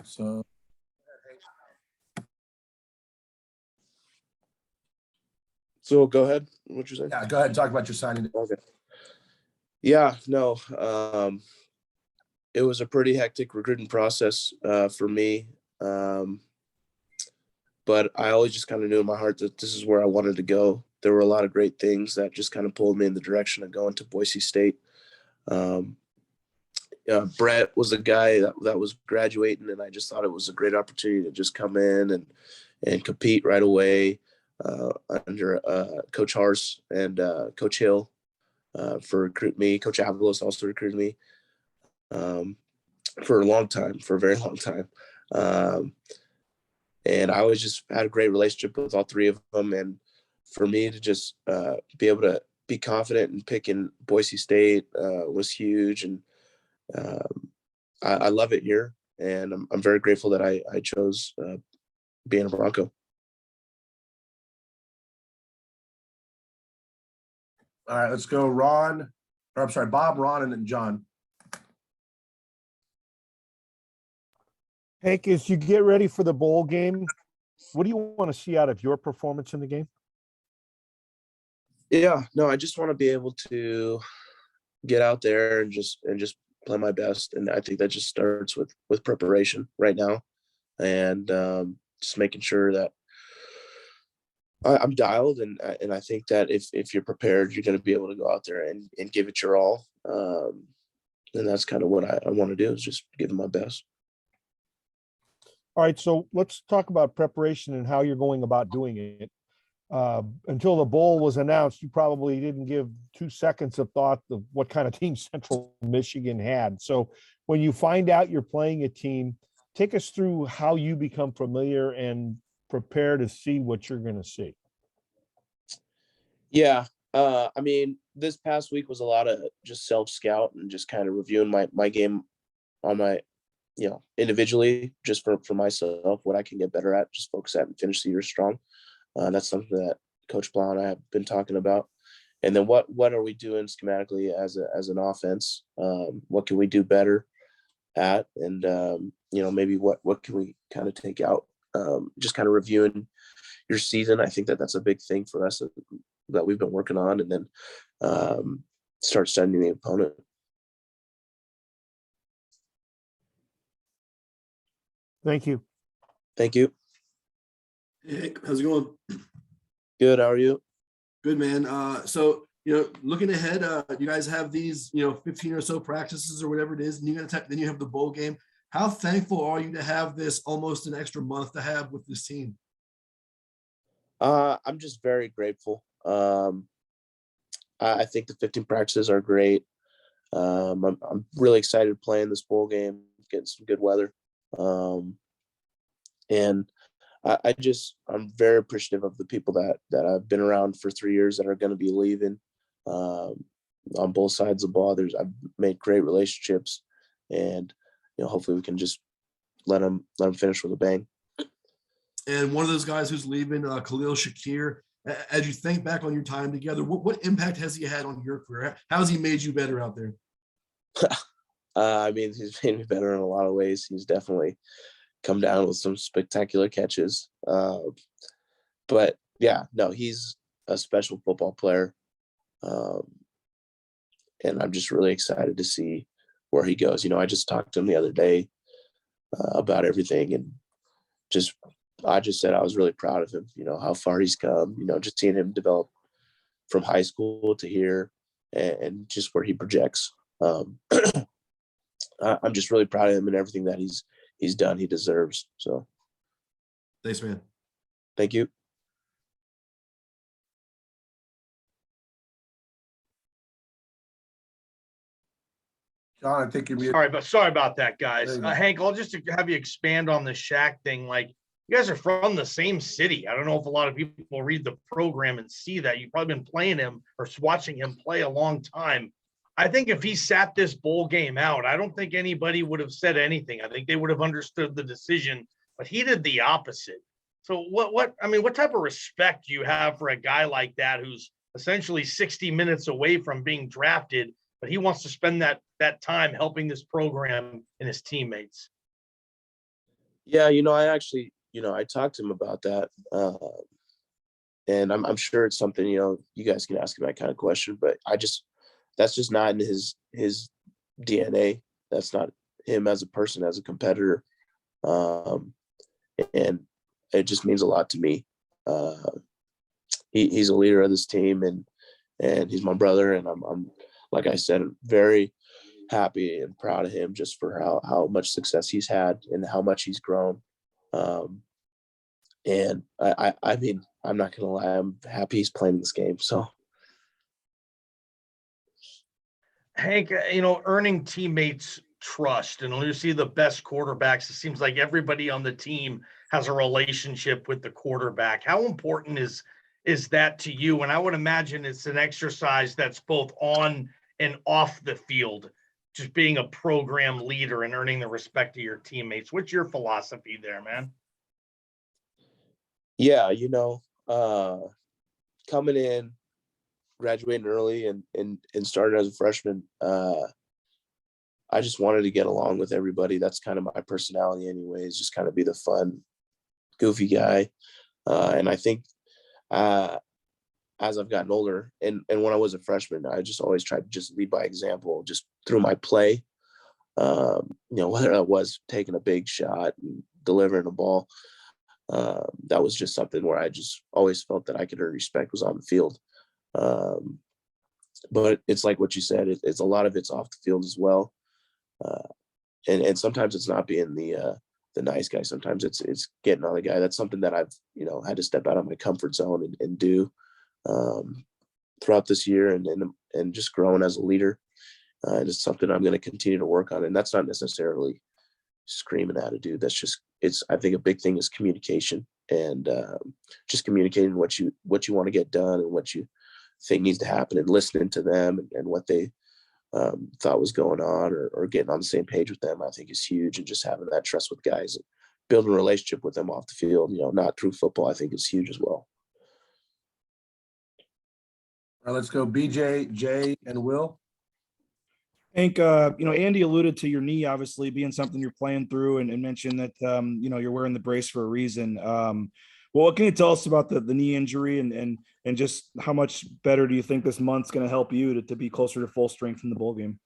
So go ahead. What you saying? yeah, go ahead and talk about your signing. Okay. Yeah, no. It was a pretty hectic recruiting process for me. But I always just kind of knew in my heart that this is where I wanted to go. There were a lot of great things that just kind of pulled me in the direction of going to Boise State. Brett was a guy that was graduating, and I just thought it was a great opportunity to just come in and compete right away under Coach Hars and Coach Hill for recruiting me. Coach Avalos also recruited me for a very long time. And I always just had a great relationship with all three of them. And for me to just be able to be confident in picking Boise State was huge. And I love it here. And I'm very grateful that I chose being a Bronco. All right, let's go Bob, Ron, and then John. Hank, as you get ready for the bowl game, what do you want to see out of your performance in the game? Yeah, no, I just want to be able to get out there and just play my best. And I think that just starts with preparation right now, and just making sure that I'm dialed. And I think that if you're prepared, you're going to be able to go out there and give it your all. And that's kind of what I want to do, is just give it my best. All right, so let's talk about preparation and how you're going about doing it. Until the bowl was announced, you probably didn't give 2 seconds of thought of what kind of team Central Michigan had. So when you find out you're playing a team, take us through how you become familiar and prepare to see what you're going to see. Yeah. I mean, this past week was a lot of just self-scout and just kind of reviewing my game on my, individually, just for myself, what I can get better at, just focus at and finish the year strong. That's something that Coach Blau and I have been talking about. And then what are we doing schematically as an offense? What can we do better at? And, maybe what can we kind of take out? Just kind of reviewing your season. I think that's a big thing for us that we've been working on, and then start studying the opponent. Thank you. Thank you. Hey, how's it going? Good. How are you? Good, man. So, looking ahead, you guys have these, 15 or so practices or whatever it is, and then you have the bowl game. How thankful are you to have this almost an extra month to have with this team? I'm just very grateful. I think the 15 practices are great. I'm really excited playing this bowl game, getting some good weather. And I'm very appreciative of the people that I've been around for 3 years that are going to be leaving on both sides of the ball. I've made great relationships, and hopefully we can just let them finish with a bang. And one of those guys who's leaving, Khalil Shakir, as you think back on your time together, what impact has he had on your career? How has he made you better out there? I mean, he's made me better in a lot of ways. He's definitely come down with some spectacular catches. But yeah, no, he's a special football player. And I'm just really excited to see where he goes. I just talked to him the other day about everything, and I just said I was really proud of him, how far he's come, just seeing him develop from high school to here, and just where he projects. I'm just really proud of him and everything that he's done. He deserves. So thanks, man. Thank you. John, I think you're muted. All right, but sorry about that, guys. Hank, I'll just have you expand on the Shaq thing. Like, you guys are from the same city. I don't know if a lot of people read the program and see that. You've probably been playing him or watching him play a long time. I think if he sat this bowl game out, I don't think anybody would have said anything. I think they would have understood the decision, but he did the opposite. So what type of respect do you have for a guy like that who's essentially 60 minutes away from being drafted, but he wants to spend that time helping this program and his teammates? Yeah, I actually, I talked to him about that. And I'm sure it's something, you guys can ask him that kind of question, but that's just not in his DNA. That's not him as a person, as a competitor. Um, and it just means a lot to me. He's a leader of this team, and he's my brother. And I'm, like I said, very happy and proud of him just for how much success he's had and how much he's grown. And I mean, I'm not gonna lie, I'm happy he's playing this game. So Hank, earning teammates trust, and when you see the best quarterbacks, it seems like everybody on the team has a relationship with the quarterback. How important is that to you? And I would imagine it's an exercise that's both on and off the field, just being a program leader and earning the respect of your teammates. What's your philosophy there, man? yeah, coming in, graduating early and starting as a freshman, I just wanted to get along with everybody. That's kind of my personality anyways, just kind of be the fun, goofy guy. And I think as I've gotten older and when I was a freshman, I just always tried to just lead by example, just through my play. Whether that was taking a big shot and delivering a ball, that was just something where I just always felt that I could earn respect was on the field. But it's like what you said, it's a lot of it's off the field as well. And sometimes it's not being the nice guy. Sometimes it's getting on the guy. That's something that I've, had to step out of my comfort zone and do throughout this year and just growing as a leader. And it's something I'm going to continue to work on. And that's not necessarily screaming at a dude. That's just, I think a big thing is communication and just communicating what you want to get done and what you think needs to happen and listening to them and what they thought was going on or getting on the same page with them, I think is huge. And just having that trust with guys and building a relationship with them off the field, not through football, I think is huge as well. All right, let's go BJ, Jay, and Will. Hank, Andy alluded to your knee obviously being something you're playing through and mentioned that, you're wearing the brace for a reason. Well, what can you tell us about the knee injury and just how much better do you think this month's going to help you to be closer to full strength in the bowl game?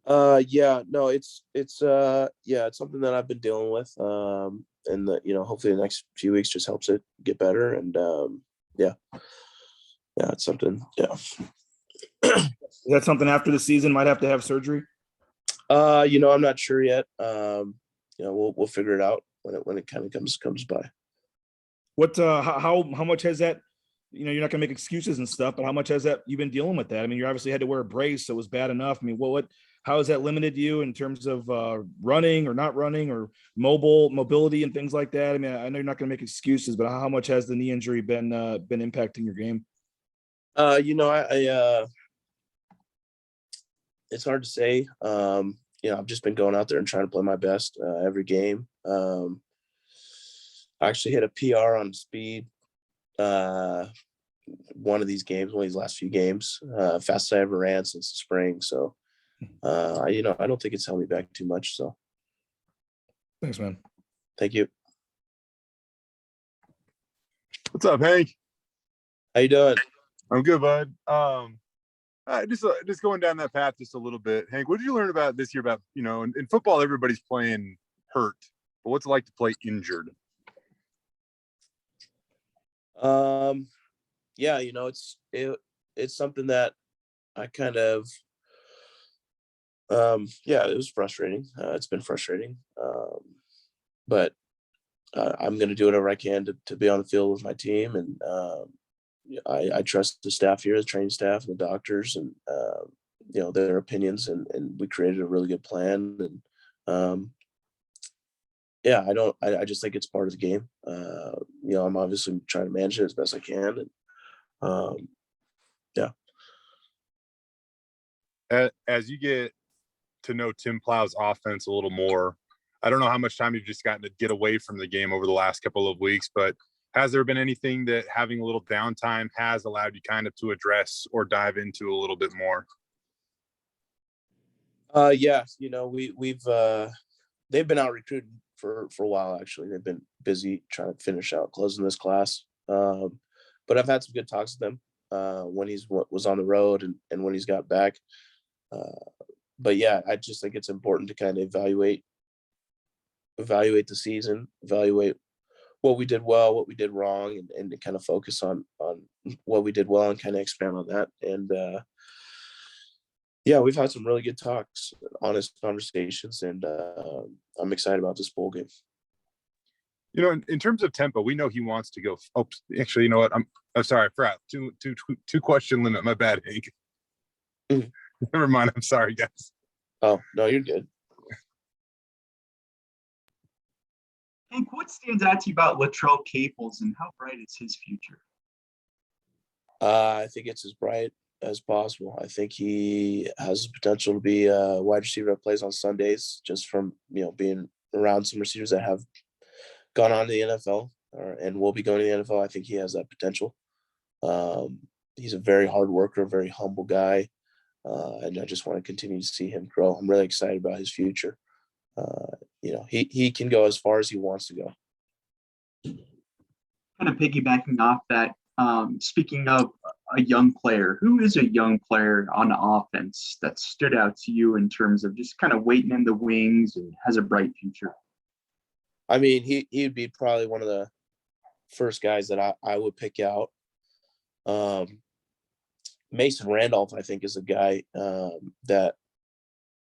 Yeah, no, it's something that I've been dealing with. And hopefully the next few weeks just helps it get better. And yeah, it's something. Yeah. Is that something after the season might have to have surgery? I'm not sure yet. We'll figure it out when it kind of comes by. What how much has that, you're not gonna make excuses and stuff, but how much has that you've been dealing with that? I mean, you obviously had to wear a brace, so it was bad enough. I mean, how has that limited you in terms of running or not running or mobility and things like that? I mean, I know you're not gonna make excuses, but how much has the knee injury been impacting your game? It's hard to say. I've just been going out there and trying to play my best every game. I actually hit a PR on speed one of these last few games, fastest I ever ran since the spring. So, I don't think it's held me back too much. So Thanks, man. Thank you. What's up, Hank? How you doing? I'm good, bud. Just going down that path just a little bit. Hank, what did you learn about this year about, in football, everybody's playing hurt, but what's it like to play injured? Yeah, it's something that I kind of, it was frustrating. It's been frustrating. But I'm going to do whatever I can to be on the field with my team. And I trust the staff here, the training staff and the doctors and, their opinions and we created a really good plan. And I just think it's part of the game. I'm obviously trying to manage it as best I can. And As you get to know Tim Plow's offense a little more, I don't know how much time you've just gotten to get away from the game over the last couple of weeks, but has there been anything that having a little downtime has allowed you kind of to address or dive into a little bit more? Yeah, we've they've been out recruiting for a while. Actually, they've been busy trying to finish out closing this class. But I've had some good talks with them when was on the road and when he's got back. But yeah, I just think it's important to kind of evaluate the season, evaluate what we did well, what we did wrong, and to kind of focus on what we did well and kind of expand on that. And yeah, we've had some really good talks, honest conversations, and I'm excited about this bowl game. You know, in terms of tempo, we know he wants to go. Oh, actually, you know what? I'm sorry, I forgot. Two question limit. My bad, Hank. Mhm. Never mind. I'm sorry, guys. Oh no, you're good. Hank, what stands out to you about Latrell Caples and how bright is his future? I think it's as bright as possible. I think he has the potential to be a wide receiver that plays on Sundays, just from being around some receivers that have gone on to the NFL and will be going to the NFL. I think he has that potential. He's a very hard worker, very humble guy, and I just want to continue to see him grow. I'm really excited about his future. He can go as far as he wants to go. Kind of piggybacking off that, speaking of a young player, who is a young player on the offense that stood out to you in terms of just kind of waiting in the wings and has a bright future? I mean, he'd be probably one of the first guys that I would pick out. Mason Randolph, I think, is a guy that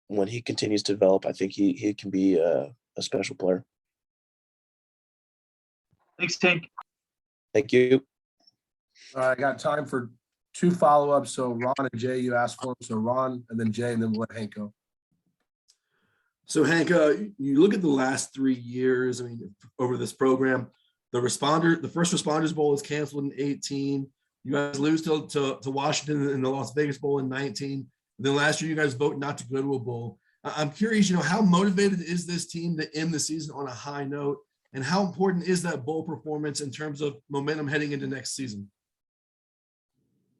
when he continues to develop, I think he can be a special player. Thanks, Hank. Thank you. All right, I got time for 2 follow-ups. So Ron and Jay, you asked for them. So Ron and then Jay, and then we'll let Hank go. So Hank, you look at the last 3 years, I mean, over this program, the first responders bowl is canceled in 18. You guys lose to Washington in the Las Vegas Bowl in 19. Then last year, you guys vote not to go to a bowl. I'm curious, how motivated is this team to end the season on a high note? And how important is that bowl performance in terms of momentum heading into next season?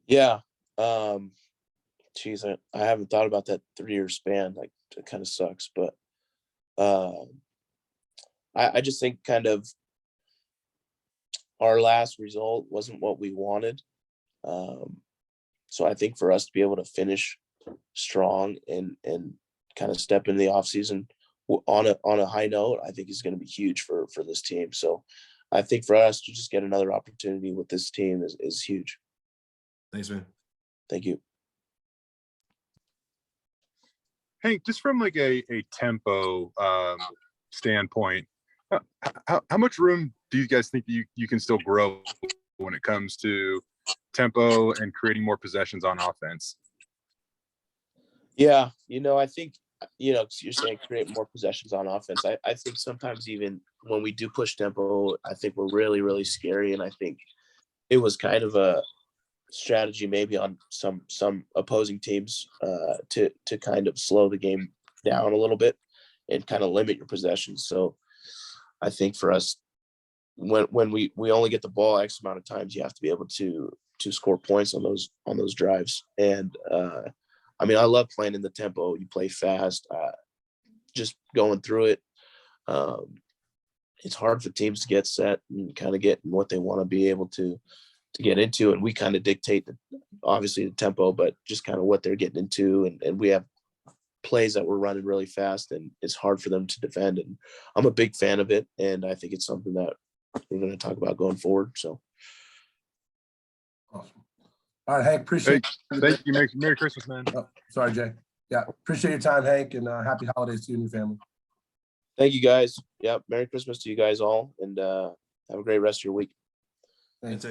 Yeah. Geez, I haven't thought about that 3-year span. Like, it kind of sucks, but I just think kind of our last result wasn't what we wanted. So I think for us to be able to finish strong and kind of step into the offseason on a high note, I think is going to be huge for this team. So I think for us to just get another opportunity with this team is huge. Thanks, man. Thank you. Hank, just from like a tempo standpoint, how much room do you guys think you can still grow when it comes to tempo and creating more possessions on offense? Yeah, I think, you're saying create more possessions on offense. I think sometimes even when we do push tempo, I think we're really, really scary. And I think it was kind of a strategy maybe on some opposing teams to kind of slow the game down a little bit and kind of limit your possessions. So I think for us, when we only get the ball X amount of times, you have to be able to score points on those drives. And I mean, I love playing in the tempo. You play fast, just going through it. It's hard for teams to get set and kind of get what they want to be able to get into. And we kind of dictate obviously the tempo, but just kind of what they're getting into. And we have plays that we're running really fast and it's hard for them to defend. And I'm a big fan of it. And I think it's something that we're going to talk about going forward. So. Awesome. All right, Hank, appreciate it. Thank you. Merry Christmas, man. Oh, sorry, Jay. Yeah, appreciate your time, Hank, and happy holidays to you and your family. Thank you, guys. Yeah, Merry Christmas to you guys all, and have a great rest of your week. Thanks.